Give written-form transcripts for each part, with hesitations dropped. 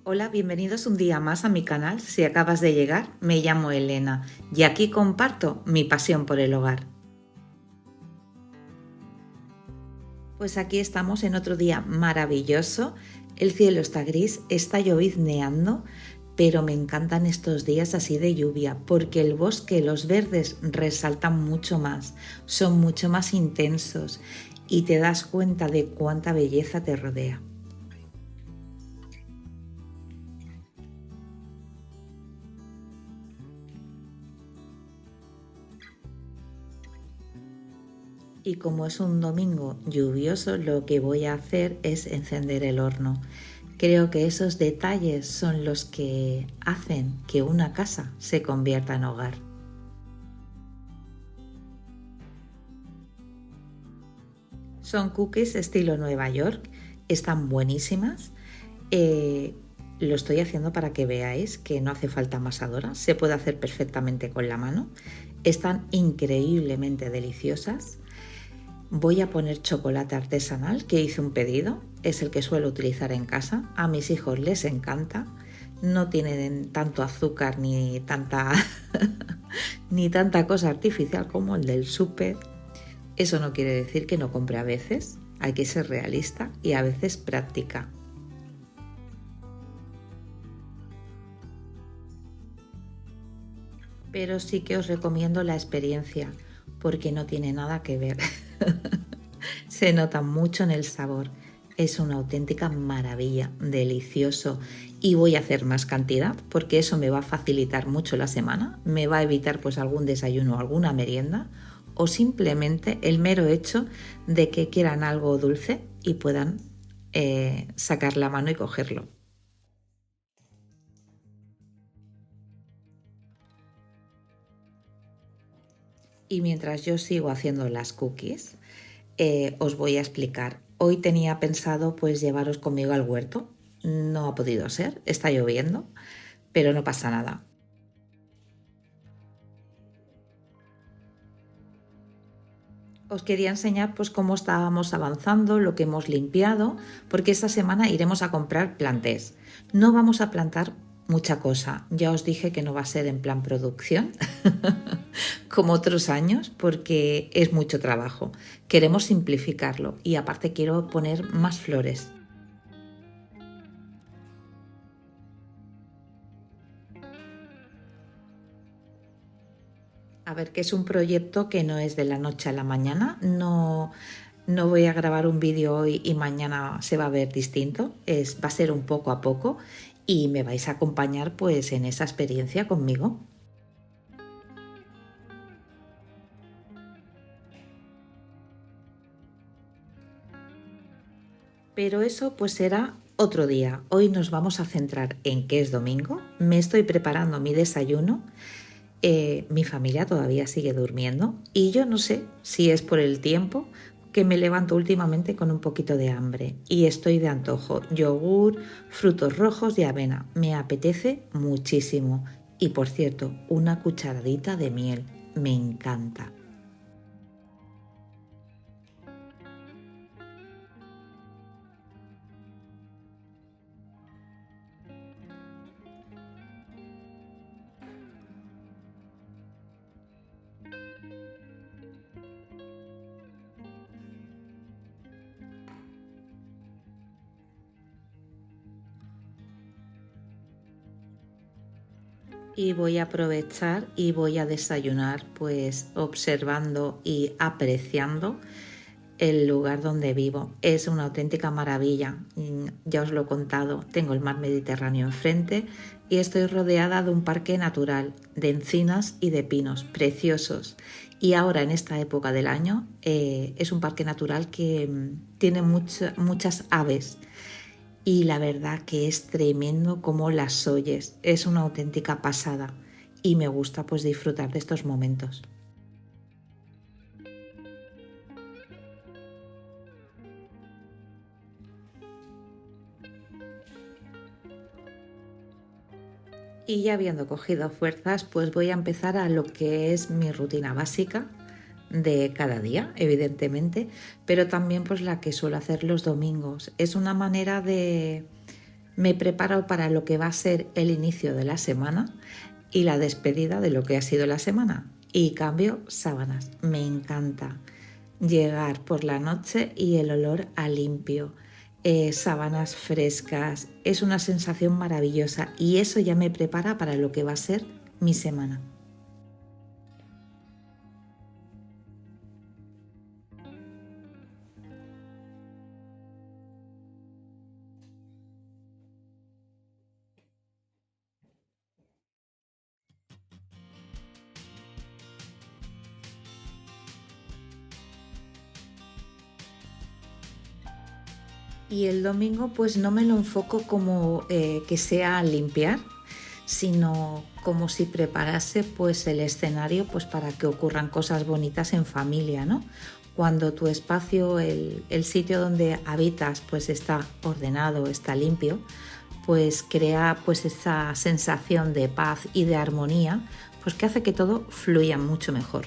Hola, bienvenidos un día más a mi canal. Si acabas de llegar, me llamo Elena y aquí comparto mi pasión por el hogar. Pues aquí estamos en otro día maravilloso. El cielo está gris, está llovizneando, pero me encantan estos días así de lluvia porque el bosque, los verdes resaltan mucho más, son mucho más intensos y te das cuenta de cuánta belleza te rodea. Y como es un domingo lluvioso, lo que voy a hacer es encender el horno. Creo que esos detalles son los que hacen que una casa se convierta en hogar. Son cookies estilo Nueva York, están buenísimas. Eh, lo estoy haciendo para que veáis que no hace falta amasadora, se puede hacer perfectamente con la mano. Están increíblemente deliciosas. Voy a poner chocolate artesanal, que hice un pedido, es el que suelo utilizar en casa, a mis hijos les encanta, no tienen tanto azúcar ni tanta, ni tanta cosa artificial como el del súper. Eso no quiere decir que no compre a veces, hay que ser realista y a veces práctica. Pero sí que os recomiendo la experiencia porque no tiene nada que ver. Se nota mucho en el sabor. Es una auténtica maravilla, delicioso. Y voy a hacer más cantidad porque eso me va a facilitar mucho la semana, me va a evitar pues algún desayuno o alguna merienda o simplemente el mero hecho de que quieran algo dulce y puedan sacar la mano y cogerlo. Y mientras yo sigo haciendo las cookies, os voy a explicar. Hoy tenía pensado pues llevaros conmigo al huerto. No ha podido ser, está lloviendo, pero no pasa nada. Os quería enseñar pues cómo estábamos avanzando, lo que hemos limpiado, porque esta semana iremos a comprar plantés. No vamos a plantar mucha cosa. Ya os dije que no va a ser en plan producción, como otros años, porque es mucho trabajo. Queremos simplificarlo y aparte quiero poner más flores. A ver, que es un proyecto que no es de la noche a la mañana, no voy a grabar un vídeo hoy y mañana se va a ver distinto, va a ser un poco a poco y me vais a acompañar pues en esa experiencia conmigo. Pero eso pues será otro día. Hoy nos vamos a centrar en que es domingo, me estoy preparando mi desayuno. Mi familia todavía sigue durmiendo y yo no sé si es por el tiempo que me levanto últimamente con un poquito de hambre y estoy de antojo. Yogur, frutos rojos y avena. Me apetece muchísimo. Y por cierto, una cucharadita de miel. Me encanta. Y voy a aprovechar y voy a desayunar pues observando y apreciando el lugar donde vivo. Es una auténtica maravilla. Ya os lo he contado, tengo el mar Mediterráneo enfrente y estoy rodeada de un parque natural, de encinas y de pinos preciosos. Y ahora en esta época del año es un parque natural que tiene muchas aves y la verdad que es tremendo como las oyes. Es una auténtica pasada y me gusta pues disfrutar de estos momentos. Y ya habiendo cogido fuerzas, pues voy a empezar a lo que es mi rutina básica de cada día, evidentemente, pero también pues la que suelo hacer los domingos. Es una manera Me preparo para lo que va a ser el inicio de la semana y la despedida de lo que ha sido la semana. Y cambio sábanas. Me encanta llegar por la noche y el olor a limpio, sábanas frescas. Es una sensación maravillosa y eso ya me prepara para lo que va a ser mi semana. Y el domingo pues no me lo enfoco como que sea limpiar, sino como si preparase pues el escenario pues para que ocurran cosas bonitas en familia, ¿no? Cuando tu espacio, el sitio donde habitas pues está ordenado, está limpio, pues crea pues esa sensación de paz y de armonía, pues que hace que todo fluya mucho mejor.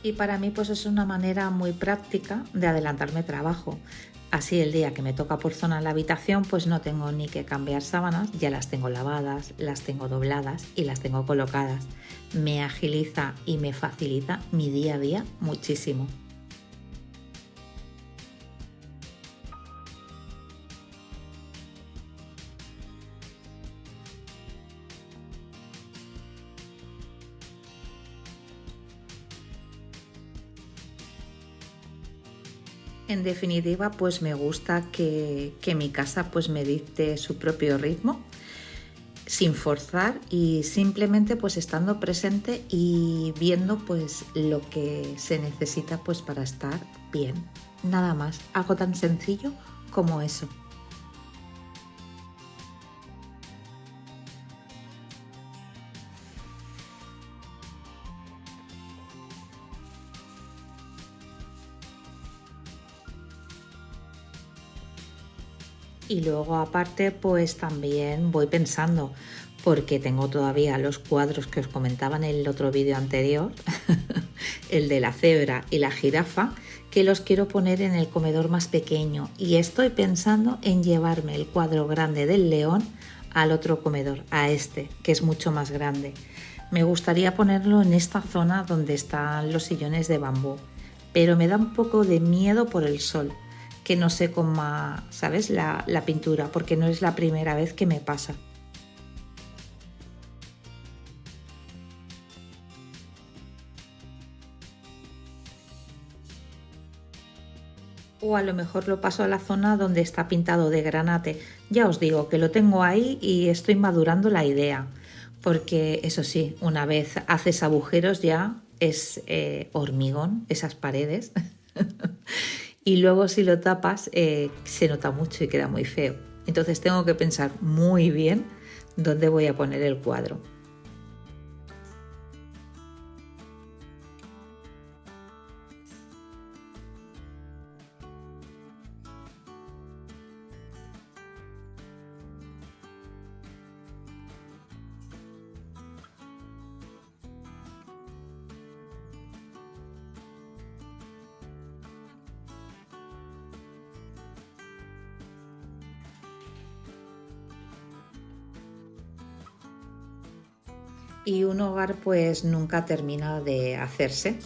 Y para mí pues es una manera muy práctica de adelantarme trabajo. Así el día que me toca por zona en la habitación pues no tengo ni que cambiar sábanas, ya las tengo lavadas, las tengo dobladas y las tengo colocadas. Me agiliza y me facilita mi día a día muchísimo. En definitiva, pues me gusta que mi casa pues me dicte su propio ritmo, sin forzar y simplemente pues estando presente y viendo pues lo que se necesita pues para estar bien. Nada más, algo tan sencillo como eso. Y luego aparte pues también voy pensando, porque tengo todavía los cuadros que os comentaba en el otro vídeo anterior, el de la cebra y la jirafa, que los quiero poner en el comedor más pequeño y estoy pensando en llevarme el cuadro grande del león al otro comedor, a este, que es mucho más grande. Me gustaría ponerlo en esta zona donde están los sillones de bambú, pero me da un poco de miedo por el sol, que no se coma, ¿sabes? La pintura, porque no es la primera vez que me pasa. O a lo mejor lo paso a la zona donde está pintado de granate. Ya os digo que lo tengo ahí y estoy madurando la idea. Porque eso sí, una vez haces agujeros ya es hormigón esas paredes. Y luego si lo tapas se nota mucho y queda muy feo. Entonces tengo que pensar muy bien dónde voy a poner el cuadro. Y un hogar pues nunca termina de hacerse,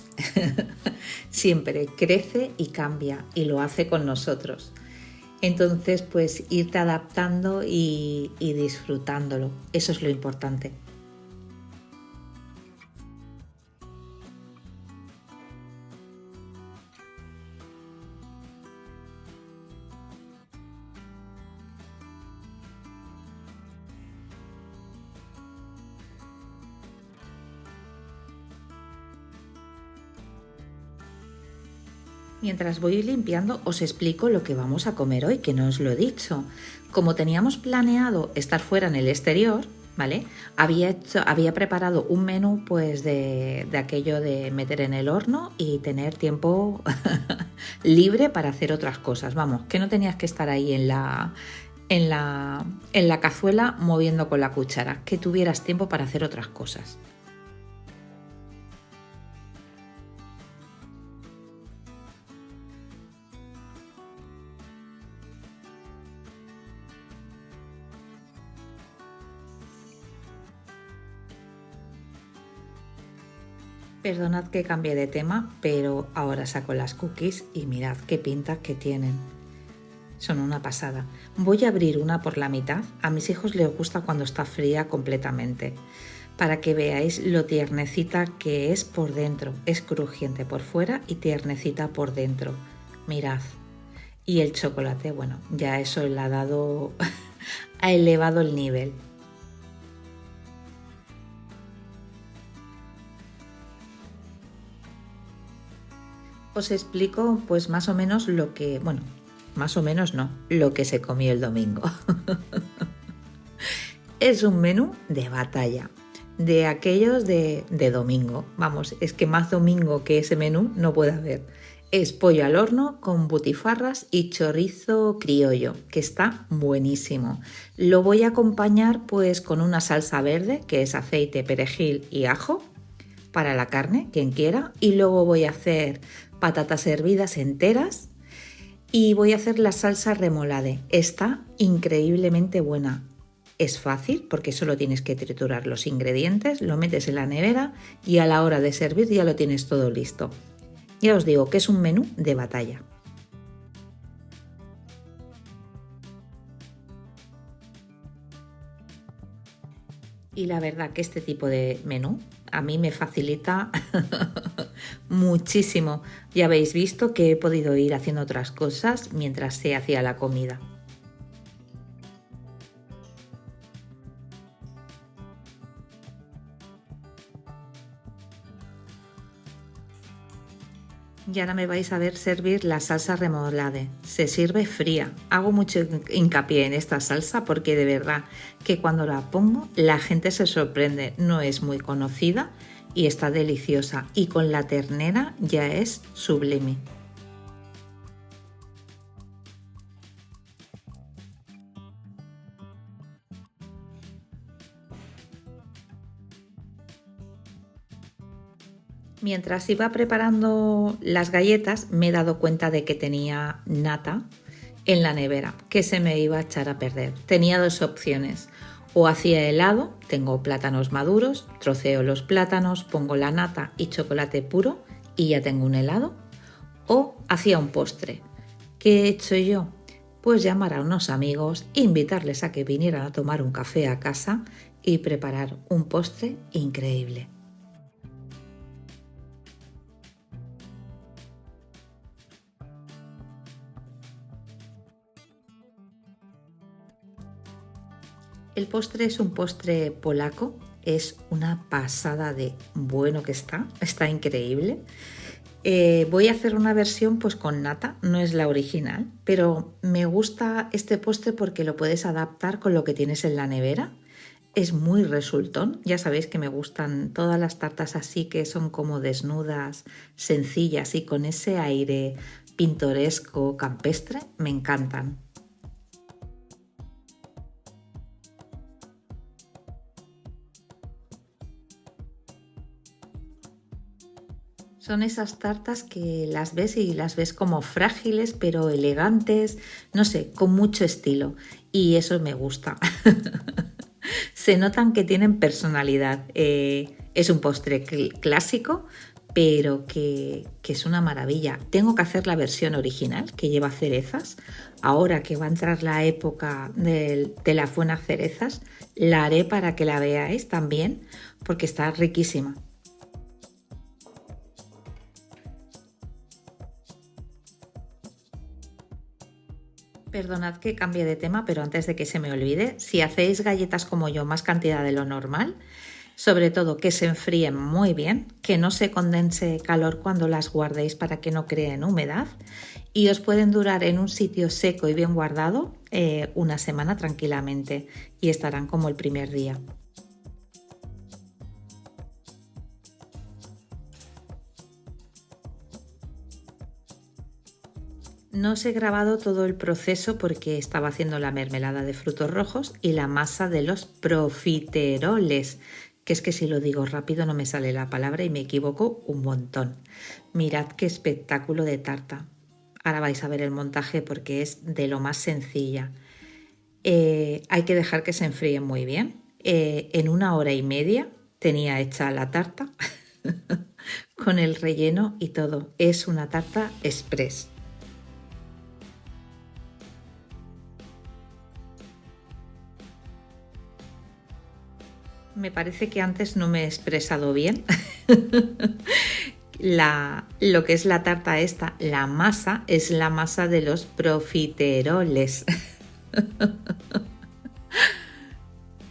siempre crece y cambia y lo hace con nosotros. Entonces pues irte adaptando y disfrutándolo, eso es lo importante. Mientras voy limpiando os explico lo que vamos a comer hoy, que no os lo he dicho. Como teníamos planeado estar fuera en el exterior, ¿vale? Había preparado un menú pues de aquello de meter en el horno y tener tiempo libre para hacer otras cosas. Vamos, que no tenías que estar ahí en la cazuela moviendo con la cuchara, que tuvieras tiempo para hacer otras cosas. Perdonad que cambie de tema, pero ahora saco las cookies y mirad qué pinta que tienen. Son una pasada. Voy a abrir una por la mitad. A mis hijos les gusta cuando está fría completamente. Para que veáis lo tiernecita que es por dentro. Es crujiente por fuera y tiernecita por dentro. Mirad. Y el chocolate, bueno, ya eso le ha dado... ha elevado el nivel. Os explico pues más o menos lo que... Bueno, más o menos no, lo que se comió el domingo. Es un menú de batalla, de aquellos de domingo. Vamos, es que más domingo que ese menú no puede haber. Es pollo al horno con butifarras y chorizo criollo, que está buenísimo. Lo voy a acompañar pues con una salsa verde, que es aceite, perejil y ajo, para la carne, quien quiera. Y luego voy a hacer patatas hervidas enteras y voy a hacer la salsa remolade. Está increíblemente buena. Es fácil porque solo tienes que triturar los ingredientes, lo metes en la nevera y a la hora de servir ya lo tienes todo listo. Ya os digo que es un menú de batalla. Y la verdad que este tipo de menú a mí me facilita muchísimo. Ya habéis visto que he podido ir haciendo otras cosas mientras se hacía la comida. Y ahora me vais a ver servir la salsa remolade. Se sirve fría. Hago mucho hincapié en esta salsa porque de verdad que cuando la pongo la gente se sorprende. No es muy conocida y está deliciosa. Y con la ternera ya es sublime. Mientras iba preparando las galletas me he dado cuenta de que tenía nata en la nevera, que se me iba a echar a perder. Tenía dos opciones. O hacía helado, tengo plátanos maduros, troceo los plátanos, pongo la nata y chocolate puro y ya tengo un helado. O hacía un postre. ¿Qué he hecho yo? Pues llamar a unos amigos, invitarles a que vinieran a tomar un café a casa y preparar un postre increíble. El postre es un postre polaco, es una pasada de bueno que está increíble. Voy a hacer una versión pues con nata, no es la original, pero me gusta este postre porque lo puedes adaptar con lo que tienes en la nevera. Es muy resultón, ya sabéis que me gustan todas las tartas así que son como desnudas, sencillas y con ese aire pintoresco, campestre, me encantan. Son esas tartas que las ves y las ves como frágiles, pero elegantes, no sé, con mucho estilo. Y eso me gusta. Se notan que tienen personalidad. Es un postre clásico, pero que es una maravilla. Tengo que hacer la versión original, que lleva cerezas. Ahora que va a entrar la época de las buenas cerezas, la haré para que la veáis también, porque está riquísima. Perdonad que cambie de tema, pero antes de que se me olvide, si hacéis galletas como yo, más cantidad de lo normal, sobre todo que se enfríen muy bien, que no se condense calor cuando las guardéis para que no creen humedad y os pueden durar en un sitio seco y bien guardado una semana tranquilamente y estarán como el primer día. No os he grabado todo el proceso porque estaba haciendo la mermelada de frutos rojos y la masa de los profiteroles, que es que si lo digo rápido no me sale la palabra y me equivoco un montón. Mirad qué espectáculo de tarta. Ahora vais a ver el montaje porque es de lo más sencilla. Hay que dejar que se enfríe muy bien. En 1 hora y media tenía hecha la tarta con el relleno y todo. Es una tarta express. Me parece que antes no me he expresado bien. Lo que es la tarta esta, la masa, es la masa de los profiteroles.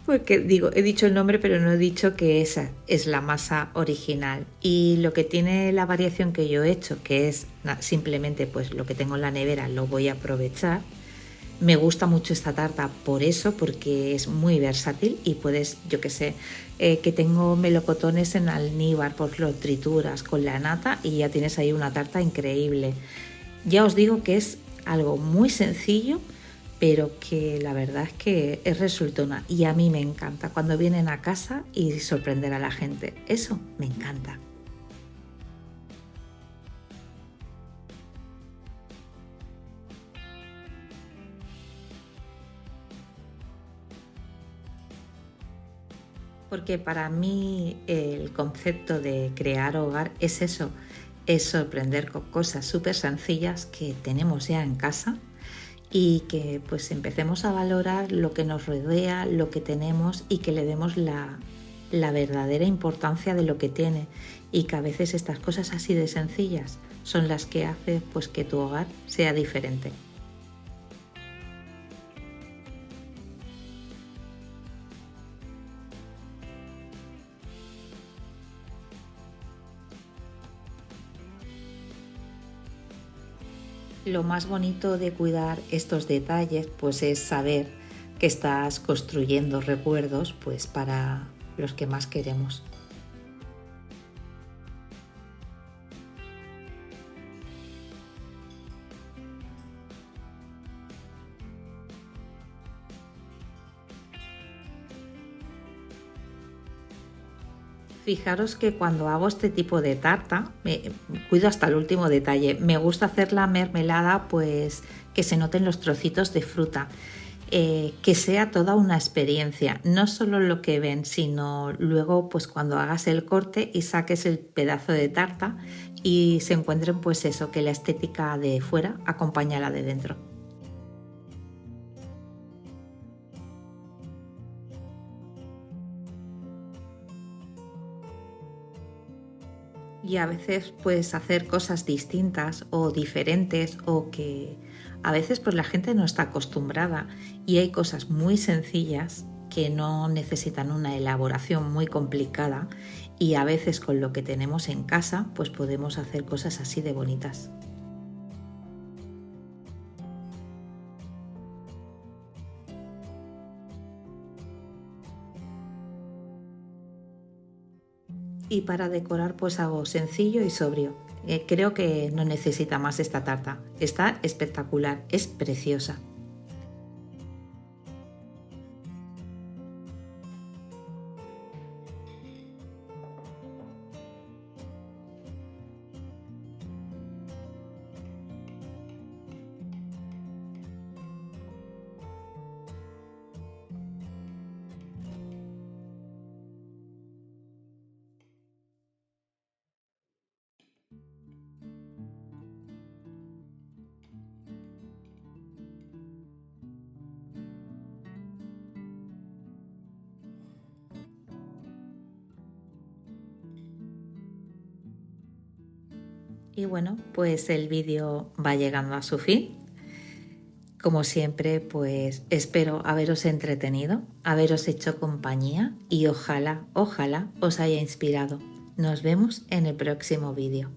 Porque digo, he dicho el nombre, pero no he dicho que esa es la masa original. Y lo que tiene la variación que yo he hecho, que es simplemente pues lo que tengo en la nevera, lo voy a aprovechar. Me gusta mucho esta tarta por eso, porque es muy versátil y puedes, yo que sé, que tengo melocotones en almíbar, pues lo trituras con la nata y ya tienes ahí una tarta increíble. Ya os digo que es algo muy sencillo, pero que la verdad es que es resultona y a mí me encanta cuando vienen a casa y sorprender a la gente. Eso me encanta. Porque para mí el concepto de crear hogar es eso, es sorprender con cosas súper sencillas que tenemos ya en casa y que pues empecemos a valorar lo que nos rodea, lo que tenemos y que le demos la verdadera importancia de lo que tiene y que a veces estas cosas así de sencillas son las que hacen pues que tu hogar sea diferente. Lo más bonito de cuidar estos detalles pues es saber que estás construyendo recuerdos pues para los que más queremos. Fijaros que cuando hago este tipo de tarta, cuido hasta el último detalle. Me gusta hacer la mermelada, pues que se noten los trocitos de fruta, que sea toda una experiencia, no solo lo que ven, sino luego pues cuando hagas el corte y saques el pedazo de tarta y se encuentren pues eso, que la estética de fuera acompaña a la de dentro. Y a veces pues hacer cosas distintas o diferentes o que a veces pues la gente no está acostumbrada y hay cosas muy sencillas que no necesitan una elaboración muy complicada y a veces con lo que tenemos en casa pues podemos hacer cosas así de bonitas. Y para decorar pues hago sencillo y sobrio. Creo que no necesita más esta tarta. Está espectacular, es preciosa. Y bueno, pues el vídeo va llegando a su fin. Como siempre, pues espero haberos entretenido, haberos hecho compañía y ojalá os haya inspirado. Nos vemos en el próximo vídeo.